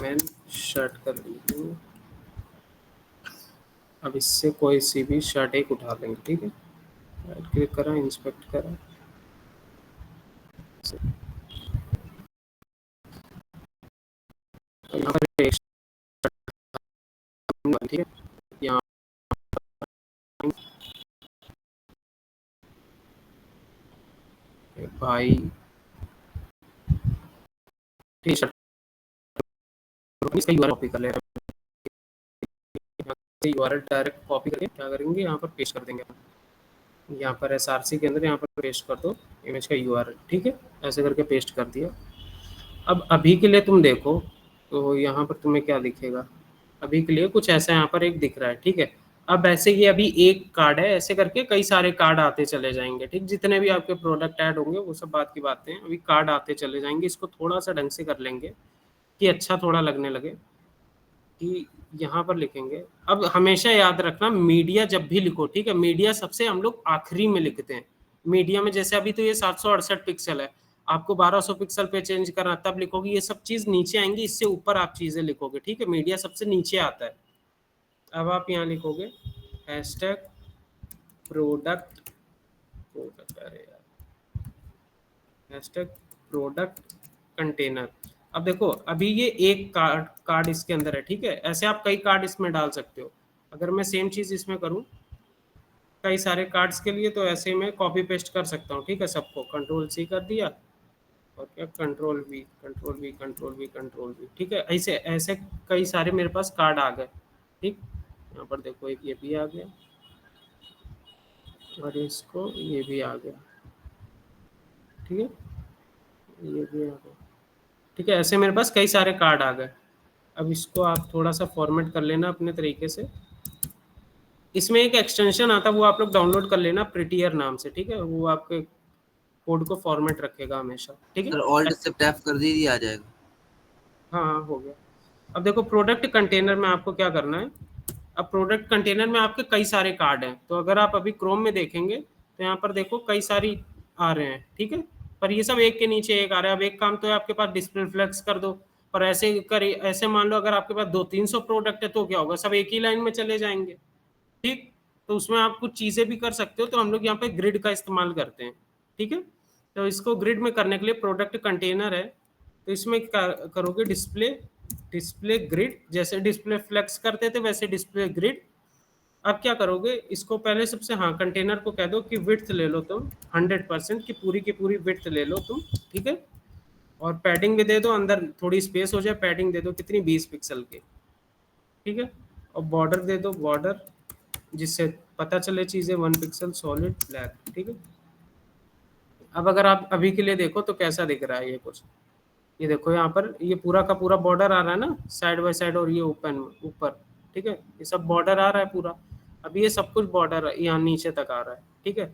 मैन शर्ट कर लीजिए, अब इससे कोई सी भी शर्ट एक उठा लेंगे, ठीक है, राइट क्लिक करा, इंस्पेक्ट करा, तो यहाँ पर एक शर्ट, ठीक है, यहाँ भाई टी शर्ट, इसका यूआरएल कॉपी कर ले रहे हैं, यूआरएल डायरेक्ट कॉपी करके क्या करेंगे, यहाँ पर पेस्ट कर देंगे, यहाँ पर SRC के अंदर यहाँ पर पेस्ट कर दो इमेज का यूआरएल, ठीक है, ऐसे करके पेस्ट कर दिया। अब अभी के लिए तुम देखो तो यहाँ पर तुम्हें क्या दिखेगा, अभी के लिए कुछ ऐसा यहाँ पर एक दिख रहा है, ठीक है। अब ऐसे ये अभी एक कार्ड है, ऐसे करके कई सारे कार्ड आते चले जाएंगे, ठीक, जितने भी आपके प्रोडक्ट ऐड होंगे वो सब बात की बातें हैं, अभी कार्ड आते चले जाएंगे, इसको थोड़ा सा ढंग से कर लेंगे कि अच्छा थोड़ा लगने लगे, कि यहाँ पर लिखेंगे। अब हमेशा याद रखना मीडिया जब भी लिखो, ठीक है, मीडिया सबसे हम लोग आखिरी में लिखते हैं, मीडिया में जैसे अभी तो ये 768 पिक्सल है, आपको 1200 पिक्सल पे चेंज करना तब लिखोगे, ये सब चीज नीचे आएंगी, इससे ऊपर आप चीजें लिखोगे, ठीक है, मीडिया सबसे नीचे आता है। अब आप यहाँ लिखोगे हैशटैग प्रोडक्ट, अरे यार हैशटैग प्रोडक्ट कंटेनर। अब देखो अभी ये एक कार्ड इसके अंदर है, ठीक है, ऐसे आप कई कार्ड इसमें डाल सकते हो। अगर मैं सेम चीज इसमें करूं, कई सारे कार्ड्स के लिए, तो ऐसे मैं कॉपी पेस्ट कर सकता हूँ, ठीक है, सबको कंट्रोल सी कर दिया और क्या control we control we control we control we, ठीक है। ऐसे ऐसे कई सारे मेरे पास कार्ड आ गए, ठीक। यहाँ पर देखो एक ये भी आ गया और इसको ये भी आ गया, ठीक है, ये भी आ गया, ठीक है। ऐसे मेरे पास कई सारे कार्ड आ गए। अब इसको आप थोड़ा सा फॉर्मेट कर लेना अपने तरीके से। इसमें एक एक्सटेंशन आता है, वो आप लोग डाउनलोड कर लेना प्रिटियर नाम से, ठीक है, वो आपके कोड को फॉर्मेट रखेगा हमेशा, ठीक सर है। ऑल्ट शिफ्ट एफ कर दीजिए, आ जाएगा। हाँ हाँ हो गया। अब देखो प्रोडक्ट कंटेनर में आपको क्या करना है। अब प्रोडक्ट कंटेनर में आपके कई सारे कार्ड हैं, तो अगर आप अभी क्रोम में देखेंगे तो यहाँ पर देखो कई सारी आ रहे हैं, ठीक है, पर ये सब एक के नीचे एक आ रहा है। अब एक काम तो है आपके पास डिस्प्ले फ्लेक्स कर दो, पर ऐसे कर ऐसे मान लो अगर आपके पास 200-300 प्रोडक्ट है तो क्या होगा, सब एक ही लाइन में चले जाएंगे, ठीक। तो उसमें आप कुछ चीजें भी कर सकते हो, तो हम लोग यहाँ पे ग्रिड का इस्तेमाल करते हैं, ठीक है। तो इसको ग्रिड में करने के लिए प्रोडक्ट कंटेनर है, तो इसमें क्या करोगे, डिस्प्ले डिस्प्ले ग्रिड, जैसे डिस्प्ले फ्लेक्स करते थे वैसे डिस्प्ले ग्रिड। अब क्या करोगे, इसको पहले सबसे, हाँ, कंटेनर को कह दो कि विड्थ ले लो तुम 100% की पूरी विड्थ ले लो तुम, ठीक है। और पैडिंग भी दे दो, अंदर थोड़ी स्पेस हो जाए, पैडिंग दे दो कितनी, 20 पिक्सल की, ठीक है। और बॉर्डर दे दो, बॉर्डर जिससे पता चले चीजें 1 पिक्सल सॉलिड ब्लैक, ठीक है। अब अगर आप अभी के लिए देखो तो कैसा दिख रहा है ये कुछ, ये देखो यहाँ पर ये पूरा का पूरा बॉर्डर आ रहा है ना साइड बाय साइड, और ये ओपन ऊपर, ठीक है, ये सब बॉर्डर आ रहा है पूरा। अब ये सब कुछ बॉर्डर यहाँ नीचे तक आ रहा है, ठीक है।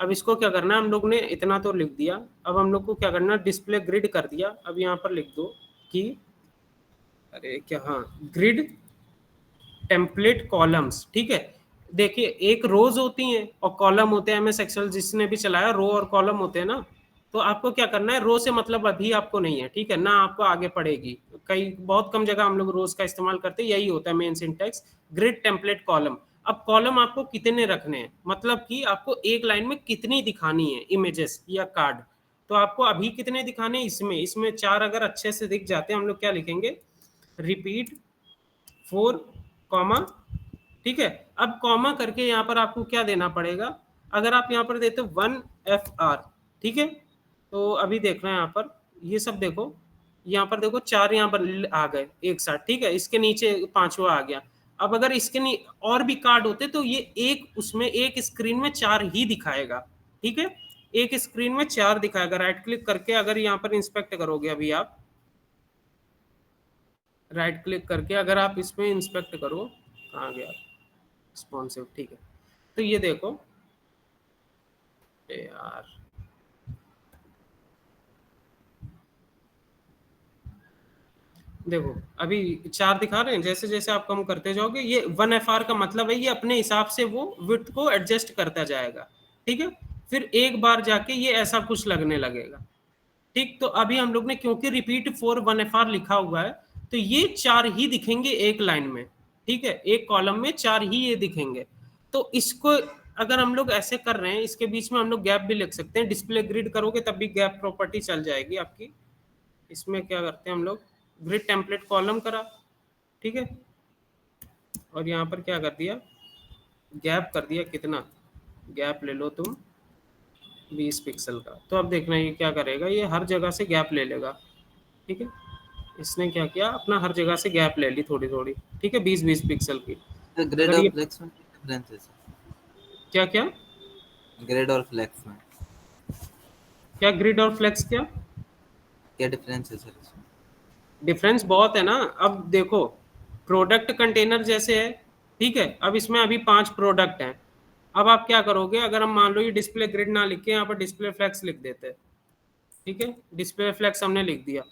अब इसको क्या करना है, हम लोग ने इतना तो लिख दिया, अब हम लोग को क्या करना है, डिस्प्ले ग्रिड कर दिया। अब यहाँ पर लिख दो कि, अरे क्या, हाँ, ग्रिड टेम्पलेट कॉलम्स, ठीक है। देखिए एक रोज होती हैं और कॉलम होते हैं, एमएस एक्सेल जिसने भी चलाया रो और कॉलम होते हैं ना, तो आपको क्या करना है, रो से मतलब अभी आपको नहीं है, ठीक है ना, आपको आगे पड़ेगी। कई बहुत कम जगह हम लोग रोज का इस्तेमाल करते हैं, यही होता है main syntax, grid template column. अब कॉलम आपको कितने रखने हैं, मतलब कि आपको एक लाइन में कितनी दिखानी है इमेजेस या कार्ड, तो आपको अभी कितने दिखाने हैं, इसमें 4 अगर अच्छे से दिख जाते हैं, हम लोग क्या लिखेंगे, रिपीट 4 कॉमा, ठीक है। अब कॉमा करके यहाँ पर आपको क्या देना पड़ेगा, अगर आप यहाँ पर देते 1FR, ठीक है, तो अभी देख रहे हैं यहाँ पर ये सब देखो, यहाँ पर देखो 4 यहाँ पर आ गए एक साथ, ठीक है, इसके नीचे 5वां आ गया। अब अगर इसके और भी कार्ड होते तो ये एक उसमें एक स्क्रीन में 4 ही दिखाएगा, ठीक है, एक स्क्रीन में 4 दिखाएगा। राइट क्लिक करके अगर यहाँ पर इंस्पेक्ट करोगे, अभी आप राइट क्लिक करके अगर आप इसमें इंस्पेक्ट करो, कहाँ गया रिस्पॉन्सिव, ठीक है, तो ये देखो यार, देखो अभी 4 दिखा रहे हैं, जैसे जैसे आप कम करते जाओगे ये 1FR का मतलब है ये अपने हिसाब से वो विड्थ को एडजस्ट करता जाएगा, ठीक है। फिर एक बार जाके ये ऐसा कुछ लगने लगेगा, ठीक। तो अभी हम लोग ने क्योंकि रिपीट 4 1FR लिखा हुआ है, तो ये 4 ही दिखेंगे एक लाइन में, ठीक है, एक कॉलम में 4 ही ये दिखेंगे। तो इसको अगर हम लोग ऐसे कर रहे हैं, इसके बीच में हम लोग गैप भी लिख सकते हैं, डिस्प्ले ग्रिड करोगे तब भी गैप प्रॉपर्टी चल जाएगी आपकी। इसमें क्या करते हैं हम लोग, ग्रिड टेम्पलेट कॉलम करा, ठीक है, और यहाँ पर क्या कर दिया, गैप कर दिया, कितना गैप ले लो तुम 20 पिक्सल का। तो अब देखना ये क्या करेगा, ये हर जगह से गैप ले लेगा, ठीक है। इसने क्या किया, अपना हर जगह से गैप ले ली थोड़ी थोड़ी, ठीक है, 20-20 पिक्सल की। ग्रेड अगर और ये फ्लेक्स में डिफरेंस है सर? क्या क्या ग्रेड और फ्लेक्स में क्या ग्रिड और फ्लेक्स क्या क्या डिफरेंस है सर इसमें? डिफरेंस बहुत है ना। अब देखो प्रोडक्ट कंटेनर जैसे है, ठीक है, अब इसमें अभी 5 प्रोडक्ट हैं। अब आप क्या करोगे, अगर हम मान लो ये डिस्प्ले ग्रिड ना लिख के यहाँ पर डिस्प्ले फ्लेक्स लिख देते हैं, ठीक है, डिस्प्ले फ्लेक्स हमने लिख दिया।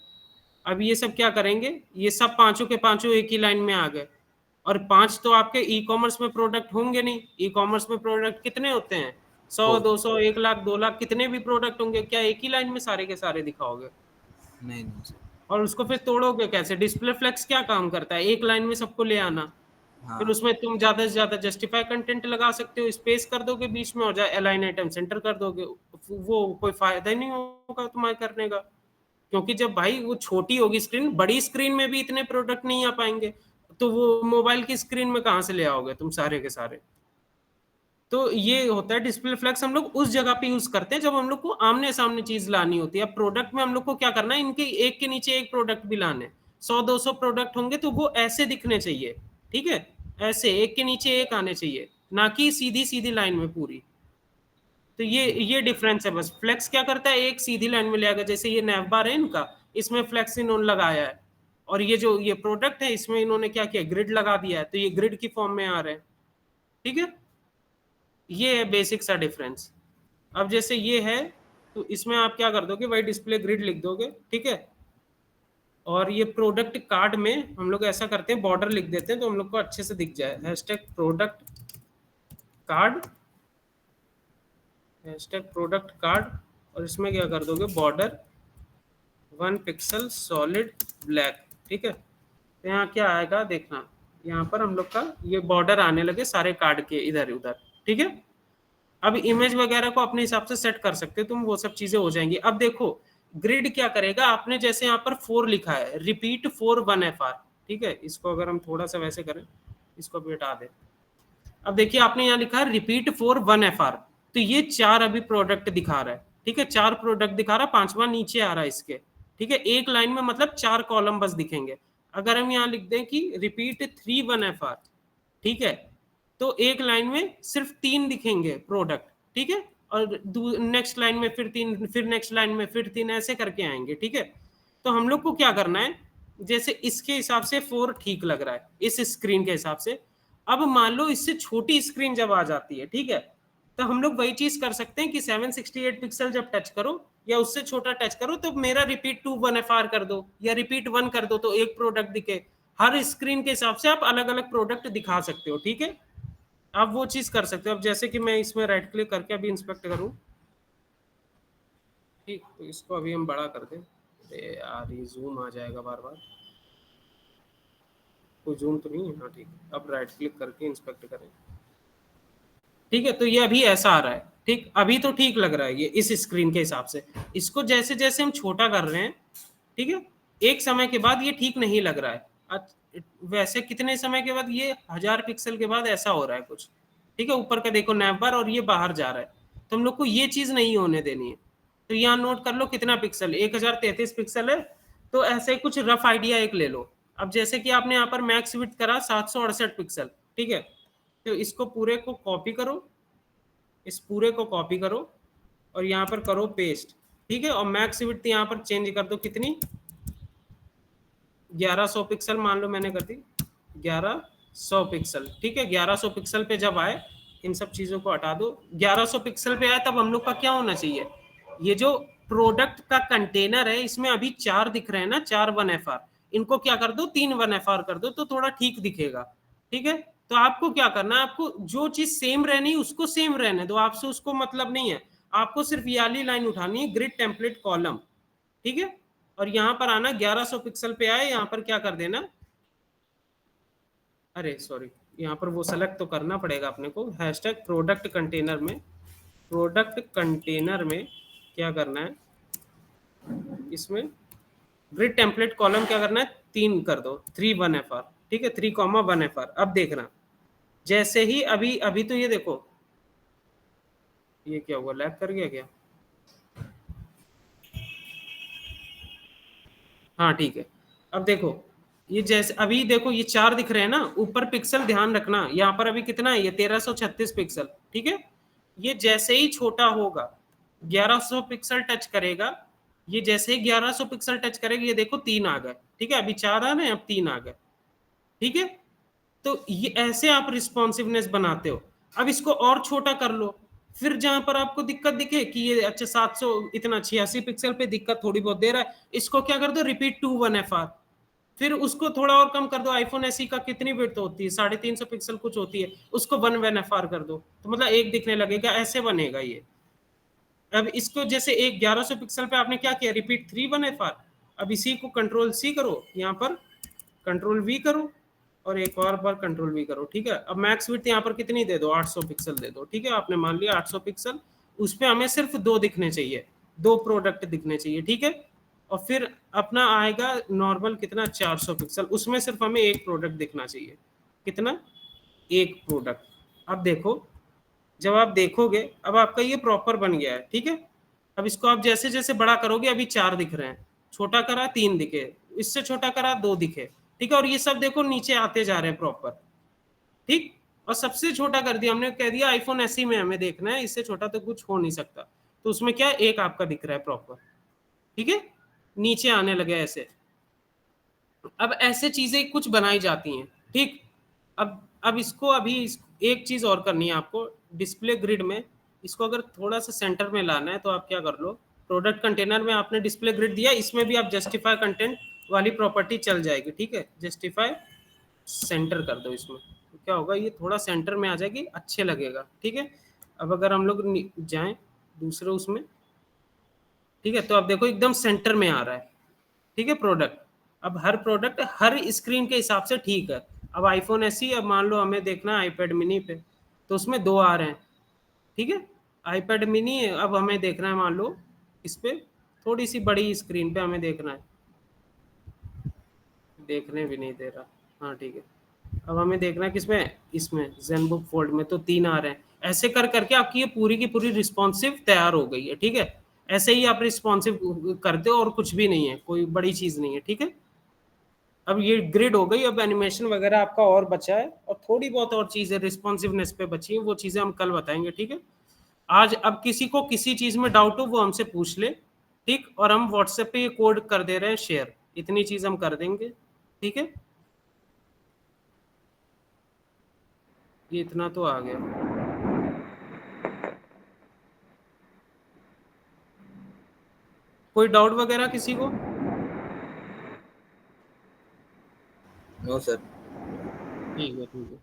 अब ये सब क्या करेंगे, ये सब पांचों के पांचों एक ही लाइन में आ गए, और 5 तो आपके ई कॉमर्स में प्रोडक्ट होंगे नहीं। ई कॉमर्स में प्रोडक्ट कितने होते हैं, 100 200 1 लाख 2 लाख, कितने भी प्रोडक्ट होंगे, क्या एक ही लाइन में सारे के सारे दिखाओगे, नहीं नहीं सर। और उसको फिर तोड़ोगे कैसे। डिस्प्ले फ्लेक्स क्या काम करता है, एक लाइन में सबको ले आना, फिर हाँ उसमें तुम ज्यादा से ज्यादा जस्टिफाई कंटेंट लगा सकते हो, स्पेस कर दोगे बीच में, हो जाए अलाइन आइटम सेंटर कर दोगे, वो कोई फायदा ही नहीं होगा तुम्हारे करने का, क्योंकि जब भाई वो छोटी होगी स्क्रीन, बड़ी स्क्रीन में भी इतने प्रोडक्ट नहीं आ पाएंगे, तो वो मोबाइल की स्क्रीन में कहाँ से ले आओगे तुम सारे के सारे। तो ये होता है डिस्प्ले फ्लेक्स, हम लोग उस जगह पे यूज करते हैं जब हम लोग को आमने सामने चीज लानी होती है। अब प्रोडक्ट में हम लोग को क्या करना है, इनके एक के नीचे एक प्रोडक्ट भी लाने, 100-200 प्रोडक्ट होंगे तो वो ऐसे दिखने चाहिए, ठीक है, ऐसे एक के नीचे एक आने चाहिए, ना कि सीधी सीधी लाइन में पूरी। तो ये डिफरेंस है बस। फ्लेक्स क्या करता है, एक सीधी लाइन में ले आएगा, जैसे ये नैव बार है इनका, इसमें फ्लेक्स इन्होंने लगाया है, और ये जो ये प्रोडक्ट है इसमें इन्होंने क्या किया, ग्रिड लगा दिया है, तो ये ग्रिड की फॉर्म में आ रहे हैं, ठीक है। ये है बेसिक सा डिफरेंस। अब जैसे ये है तो इसमें आप क्या कर दोगे, वही डिस्प्ले ग्रिड लिख दोगे, ठीक है। और ये प्रोडक्ट कार्ड में हम लोग ऐसा करते हैं, बॉर्डर लिख देते हैं तो हम लोग को अच्छे से दिख जाए, hashtag product card, hashtag product card, और इसमें क्या कर दोगे, बॉर्डर 1 पिक्सल सॉलिड ब्लैक, ठीक है। तो यहाँ क्या आएगा देखना, यहाँ पर हम लोग का ये बॉर्डर आने लगे सारे कार्ड के इधर उधर, ठीक है। अब इमेज वगैरह को अपने हिसाब से सेट कर सकते हो तुम, वो सब चीजें हो जाएंगी। अब देखो ग्रिड क्या करेगा, आपने जैसे यहाँ पर 4 लिखा है, रिपीट 4 1 FR, ठीक है। इसको अगर हम थोड़ा सा वैसे करें, इसको भी हटा दे। अब देखिए आपने यहाँ लिखा है रिपीट 4 1 FR, तो ये 4 अभी प्रोडक्ट दिखा रहा है, ठीक है, 4 प्रोडक्ट दिखा रहा है, 5वां नीचे आ रहा है इसके, ठीक है। एक लाइन में मतलब 4 कॉलम बस दिखेंगे। अगर हम यहाँ लिख दें कि रिपीट 3 1 FR, ठीक है, तो एक लाइन में सिर्फ 3 दिखेंगे प्रोडक्ट, ठीक है, और नेक्स्ट लाइन में फिर 3, फिर नेक्स्ट लाइन में फिर 3, ऐसे करके आएंगे, ठीक है। तो हम लोग को क्या करना है, जैसे इसके हिसाब से 4 ठीक लग रहा है इस स्क्रीन के हिसाब से। अब मान लो इससे छोटी स्क्रीन जब आ जाती है, ठीक है, तो हम लोग वही चीज कर सकते हैं कि 768 पिक्सल जब टच करो या उससे छोटा टच करो तो मेरा रिपीट 2 1 FR कर दो या रिपीट 1 कर दो, तो एक प्रोडक्ट दिखे। हर स्क्रीन के हिसाब से आप अलग अलग प्रोडक्ट दिखा सकते हो, ठीक है। आप वो चीज कर सकते हो। अब जैसे कि मैं इसमें राइट क्लिक करके अभी इंस्पेक्ट करूं, ठीक, तो इसको अभी हम बड़ा कर दें। अरे यार ये जूम आ जाएगा बार बार, कोई जूम तो नहीं है, हाँ ठीक है। अब राइट क्लिक करके इंस्पेक्ट करें, ठीक है, तो ये अभी ऐसा आ रहा है, ठीक, अभी तो ठीक लग रहा है ये इस स्क्रीन के हिसाब से। इसको जैसे जैसे हम छोटा कर रहे हैं, ठीक है, एक समय के बाद ये ठीक नहीं लग रहा है। वैसे कितने समय के बाद, ये 1000 पिक्सल के बाद ऐसा हो रहा है कुछ, ठीक है। ऊपर का देखो नैव बार और ये बाहर जा रहा है, तो हम लोग को ये चीज नहीं होने देनी है। तो यहाँ नोट कर लो कितना पिक्सल, 1033 पिक्सल है। तो ऐसे कुछ रफ आइडिया एक ले लो। अब जैसे कि आपने यहाँ पर मैक्स विड्थ करा 768 पिक्सल, ठीक है, तो इसको पूरे को कॉपी करो, इस पूरे को कॉपी करो और यहाँ पर करो पेस्ट, ठीक है। और मैक्स विड्थ यहाँ पर चेंज कर दो, कितनी, 1100 पिक्सल मान लो मैंने कर दी, 1100 पिक्सल, ठीक है। 1100 पिक्सल पे जब आए, इन सब चीजों को हटा दो, 1100 पिक्सल पे आए तब हम लोग का क्या होना चाहिए, ये जो प्रोडक्ट का कंटेनर है इसमें अभी 4 दिख रहे हैं ना, 4 1 FR, इनको क्या कर दो 3 1 FR कर दो, तो थोड़ा ठीक दिखेगा, ठीक है। तो आपको क्या करना है, आपको जो चीज सेम रहनी उसको सेम रहने दो, आपसे उसको मतलब नहीं है। आपको सिर्फ ये वाली लाइन उठानी है, ग्रिड टेम्पलेट कॉलम, ठीक है। और यहां पर आना, 1100 पिक्सल पे आए, यहां पर क्या कर देना, अरे सॉरी, यहाँ पर वो सेलेक्ट तो करना पड़ेगा अपने को, हैशटैग प्रोडक्ट कंटेनर में, प्रोडक्ट कंटेनर में क्या करना है, इसमें ग्रिड टेम्पलेट कॉलम क्या करना है, 3 कर दो, 3 1 FR, ठीक है, 3 1 FR। अब देखना जैसे ही अभी अभी तो ये देखो, ये क्या हुआ, लैग कर गया क्या, हाँ ठीक है। अब देखो ये जैसे अभी देखो ये 4 दिख रहे हैं ना, ऊपर पिक्सल ध्यान रखना, यहाँ पर अभी कितना है, ये 1336 पिक्सल, ठीक है। ये जैसे ही छोटा होगा 1100 पिक्सल टच करेगा, ये जैसे ही 1100 पिक्सल टच करेगा, ये देखो 3 आ गए, ठीक है, अभी 4 आ रहे हैं, अब 3 आ गए, ठीक है। तो ये ऐसे आप रिस्पॉन्सिवनेस बनाते हो। अब इसको और छोटा कर लो, फिर जहां पर आपको दिक्कत दिखे कि ये अच्छा 700 इतना 86 पिक्सल पे दिक्कत थोड़ी बहुत दे रहा है, इसको क्या कर दो, रिपीट 2 1 FR, फिर उसको थोड़ा और कम कर दो। आईफोन एसई का कितनी विड्थ होती है, 350 पिक्सल कुछ होती है, उसको 1 1 FR कर दो, तो मतलब एक दिखने लगेगा, ऐसे बनेगा ये। अब इसको जैसे एक 1100 पिक्सल पे आपने क्या किया, रिपीट 3 1 FR, अब इसी को कंट्रोल सी करो, यहाँ पर कंट्रोल वी करो और एक और बार कंट्रोल वी करो, ठीक है। अब मैक्स विड्थ यहाँ पर कितनी दे दो, 800 पिक्सल दे दो, ठीक है, आपने मान लिया 800 पिक्सल, उस पे हमें सिर्फ 2 दिखने चाहिए, 2 प्रोडक्ट दिखने चाहिए, ठीक है। और फिर अपना आएगा नॉर्मल कितना, 400 पिक्सल, उसमें सिर्फ हमें एक प्रोडक्ट दिखना चाहिए, कितना, एक प्रोडक्ट। अब देखो जब आप देखोगे अब आपका ये प्रॉपर बन गया है, ठीक है। अब इसको आप जैसे जैसे बड़ा करोगे, अभी 4 दिख रहे हैं, छोटा करा 3 दिखे, इससे छोटा करा 2 दिखे, ठीक है। और ये सब देखो नीचे आते जा रहे हैं प्रॉपर, ठीक। और सबसे छोटा कर दिया हमने, कह दिया आईफोन एसई में हमें देखना है, इससे छोटा तो कुछ हो नहीं सकता, तो उसमें क्या एक आपका दिख रहा है प्रॉपर, ठीक है। नीचे आने लगे ऐसे। अब ऐसे चीजें कुछ बनाई जाती हैं, ठीक। अब इसको अभी एक चीज और करनी है आपको, डिस्प्ले ग्रिड में इसको अगर थोड़ा सा सेंटर में लाना है तो आप क्या कर लो, प्रोडक्ट कंटेनर में आपने डिस्प्ले ग्रिड दिया, इसमें भी आप जस्टिफाई कंटेंट वाली प्रॉपर्टी चल जाएगी, ठीक है। जस्टिफाई सेंटर कर दो इसमें, तो क्या होगा, ये थोड़ा सेंटर में आ जाएगी, अच्छे लगेगा, ठीक है। अब अगर हम लोग जाएं दूसरे उसमें, ठीक है, तो आप देखो एकदम सेंटर में आ रहा है, ठीक है प्रोडक्ट। अब हर प्रोडक्ट हर स्क्रीन के हिसाब से ठीक है। अब आईफोन ऐसी, अब मान लो हमें देखना है आईपैड मिनी पे, तो उसमें 2 आ रहे हैं, ठीक है। आईपैड मिनी अब हमें देखना है, मान लो इस पे थोड़ी सी बड़ी स्क्रीन पे हमें देखना है, देखने भी नहीं दे रहा, हाँ ठीक है। अब हमें देखना है किसमें, इसमें ज़ेनबुक फोल्ड में, तो 3 आ रहे हैं। ऐसे कर करके आपकी ये पूरी की पूरी रिस्पॉन्सिव तैयार हो गई है, ठीक है। ऐसे ही आप रिस्पॉन्सिव करते हो और कुछ भी नहीं है, कोई बड़ी चीज नहीं है, ठीक है। अब ये ग्रिड हो गई, अब एनिमेशन वगैरह आपका और बचा है, और थोड़ी बहुत और चीजें रिस्पॉन्सिवनेस पे बची है, वो चीजें हम कल बताएंगे, ठीक है। आज अब किसी को किसी चीज में डाउट हो वो हमसे पूछ ले, ठीक। और हम व्हाट्सएप पे ये कोड कर दे रहे हैं शेयर, इतनी चीज हम कर देंगे, ठीक है। ये इतना तो आ गया। कोई डाउट वगैरह किसी को? No sir. ठीक है, ठीक है।